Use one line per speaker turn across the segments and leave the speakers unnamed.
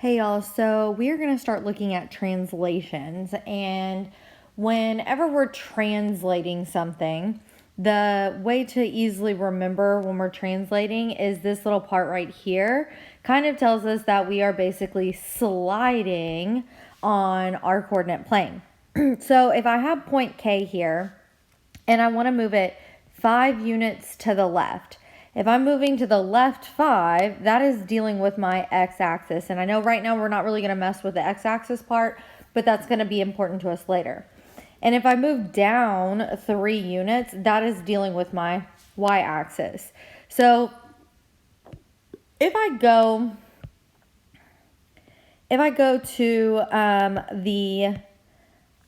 Hey y'all, so we are going to start looking at translations, and whenever we're translating something, the way to easily remember when we're translating is this little part right here. Kind of tells us that we are basically sliding on our coordinate plane. So if I have point K here and I want to move it 5 units to the left, if I'm moving to the left 5, that is dealing with my x-axis. And I know right now we're not really going to mess with the x-axis part, but that's going to be important to us later. And if I move down 3 units, that is dealing with my y-axis. So if I go to the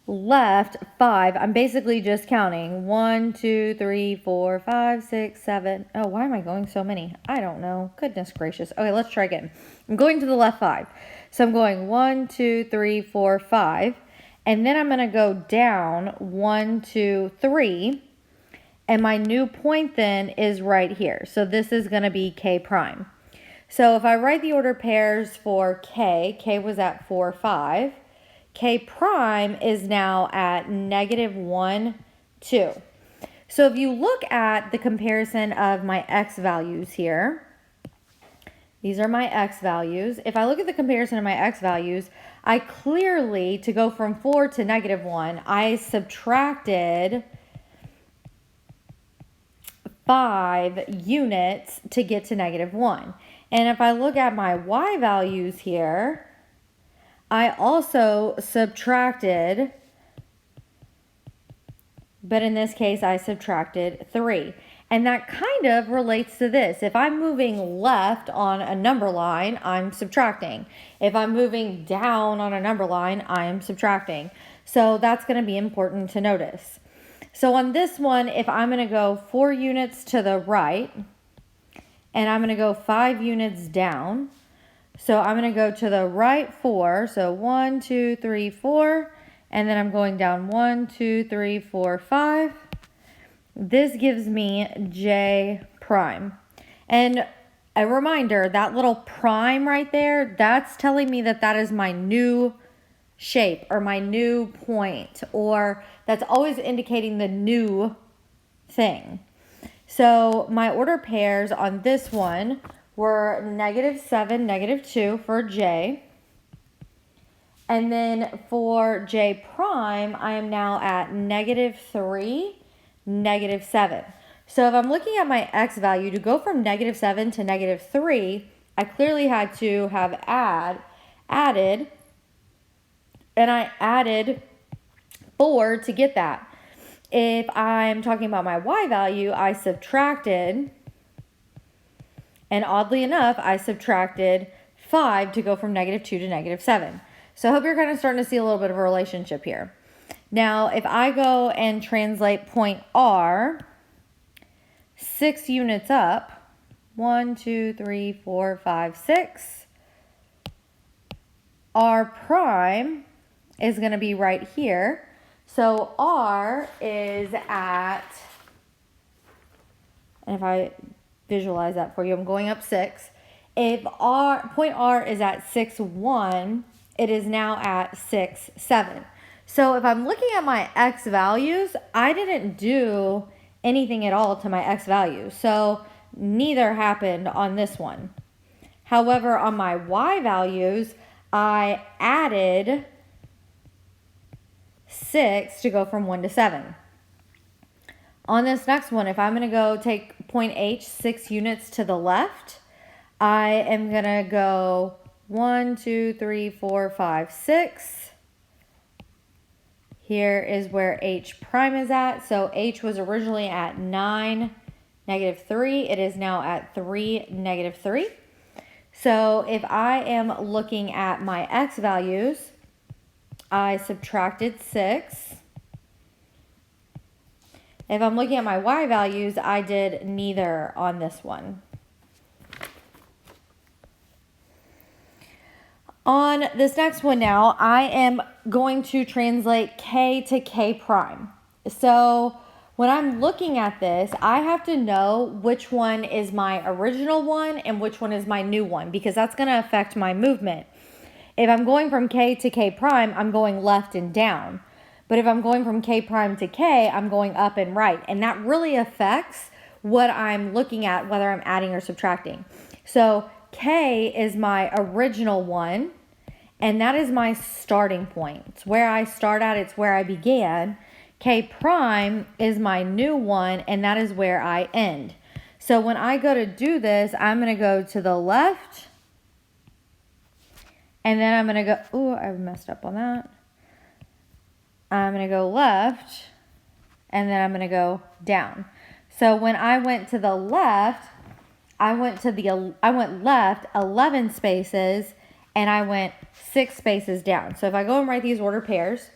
left 5, I'm basically just counting 1, 2, 3, 4, 5, 6, 7. Oh, why am I going so many? I don't know. Goodness gracious. Okay, let's try again. I'm going to the left 5. So I'm going 1, 2, 3, 4, 5. And then I'm going to go down 1, 2, 3. And my new point then is right here. So this is going to be K prime. So if I write the order pairs for K was at 4, 5. K prime is now at -1, 2. So if you look at the comparison of my x values here, these are my x values. If I look at the comparison of my x values, I clearly, to go from 4 to -1, I subtracted 5 units to get to -1. And if I look at my y values here, I also subtracted, but in this case, I subtracted 3. And that kind of relates to this. If I'm moving left on a number line, I'm subtracting. If I'm moving down on a number line, I'm subtracting. So that's going to be important to notice. So on this one, if I'm going to go 4 units to the right, and I'm going to go 5 units down, so I'm going to go to the right 4. So 1, 2, 3, 4. And then I'm going down 1, 2, 3, 4, 5. This gives me J prime. And a reminder, that little prime right there, that's telling me that that is my new shape or my new point. Or that's always indicating the new thing. So my order pairs on this one were -7, -2 for J. And then for J prime, I am now at -3, -7. So if I'm looking at my x value, to go from -7 to -3, I clearly had to have added, and I added 4 to get that. If I'm talking about my y value, I subtracted, and oddly enough, I subtracted 5 to go from -2 to -7. So I hope you're kind of starting to see a little bit of a relationship here. Now, if I go and translate point R 6 units up, 1, 2, 3, 4, 5, 6, R prime is going to be right here. So R is at, and if I visualize that for you, I'm going up 6. If point R is at 6, 1, it is now at 6, 7. So if I'm looking at my x values, I didn't do anything at all to my x values. So neither happened on this one. However, on my y values, I added 6 to go from 1 to 7. On this next one, if I'm going to go take point H 6 units to the left, I am going to go 1, 2, 3, 4, 5, 6. Here is where H prime is at. So H was originally at 9, -3. It is now at 3, -3. So if I am looking at my x values, I subtracted 6. If I'm looking at my y values, I did neither on this one. On this next one now, I am going to translate K to K prime. So when I'm looking at this, I have to know which one is my original one and which one is my new one, because that's going to affect my movement. If I'm going from K to K prime, I'm going left and down. But if I'm going from K prime to K, I'm going up and right. And that really affects what I'm looking at, whether I'm adding or subtracting. So K is my original one, and that is my starting point. It's where I start at, it's where I began. K prime is my new one, and that is where I end. So when I go to do this, I'm going to go to the left, and then I'm going to go, ooh, I messed up on that. I'm going to go left, and then I'm going to go down. So when I went to the left, I went left 11 spaces, and I went 6 spaces down. So if I go and write these ordered pairs,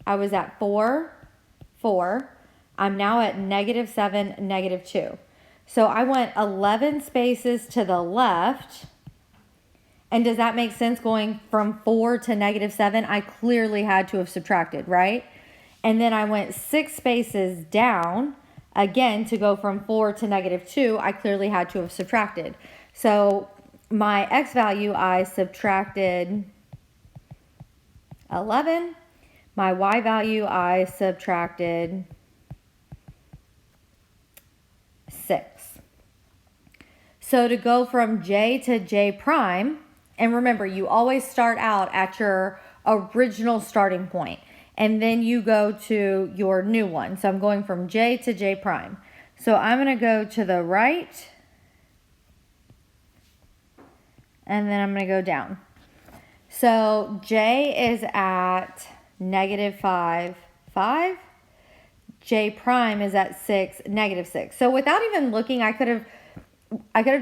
I was at 4, 4. I'm now at -7, -2. So I went 11 spaces to the left. And does that make sense going from 4 to -7? I clearly had to have subtracted, right? And then I went 6 spaces down, again, to go from 4 to -2. I clearly had to have subtracted. So my X value, I subtracted 11. My Y value, I subtracted 6. So to go from J to J prime, and remember, you always start out at your original starting point, and then you go to your new one. So I'm going from J to J prime. So I'm going to go to the right, and then I'm going to go down. So J is at -5, 5. J prime is at 6, -6. So without even looking, I could have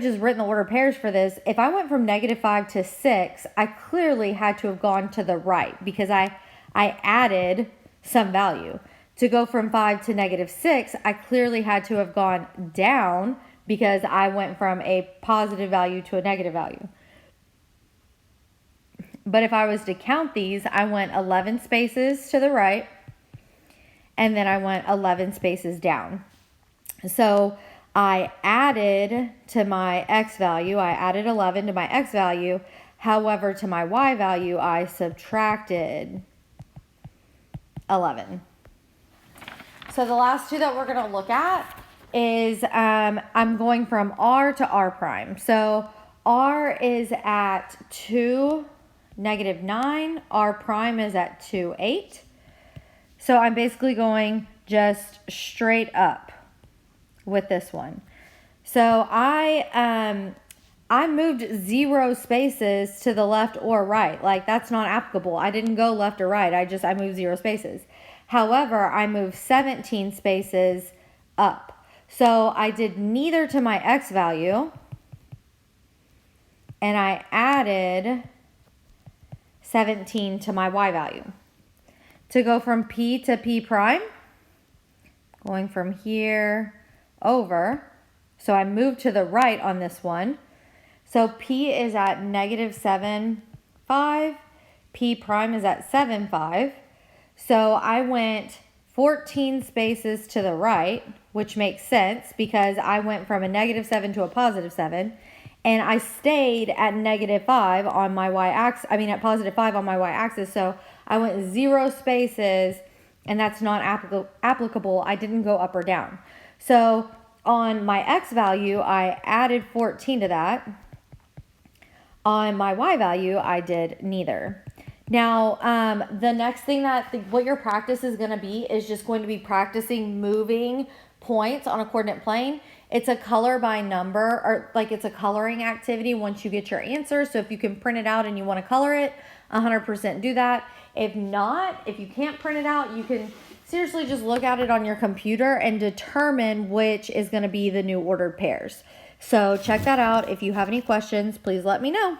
just written the order of pairs for this. If I went from -5 to 6, I clearly had to have gone to the right because I added some value. To go from 5 to -6, I clearly had to have gone down because I went from a positive value to a negative value. But if I was to count these, I went 11 spaces to the right, and then I went 11 spaces down. So I added to my X value, I added 11 to my X value. However, to my Y value, I subtracted 11. So the last two that we're going to look at is I'm going from R to R prime. So R is at 2, -9. R prime is at 2, 8. So I'm basically going just straight up with this one. So I moved 0 spaces to the left or right. Like, that's not applicable. I didn't go left or right. I moved 0 spaces. However, I moved 17 spaces up. So I did neither to my X value, and I added 17 to my Y value. To go from P to P prime, going from here over. So I moved to the right on this one. So P is at -7, 5. P prime is at 7, 5. So I went 14 spaces to the right, which makes sense because I went from a -7 to a +7. And I stayed at -5 on my y-axis, at +5 on my y-axis. So I went 0 spaces, and that's not applicable. I didn't go up or down. So on my X value, I added 14 to that. On my Y value, I did neither. Now, the next thing what your practice is going to be is just going to be practicing moving points on a coordinate plane. It's a color by number, or like it's a coloring activity once you get your answer. So if you can print it out and you want to color it, 100% do that. If not, if you can't print it out, you can seriously just look at it on your computer and determine which is going to be the new ordered pairs. So check that out. If you have any questions, please let me know.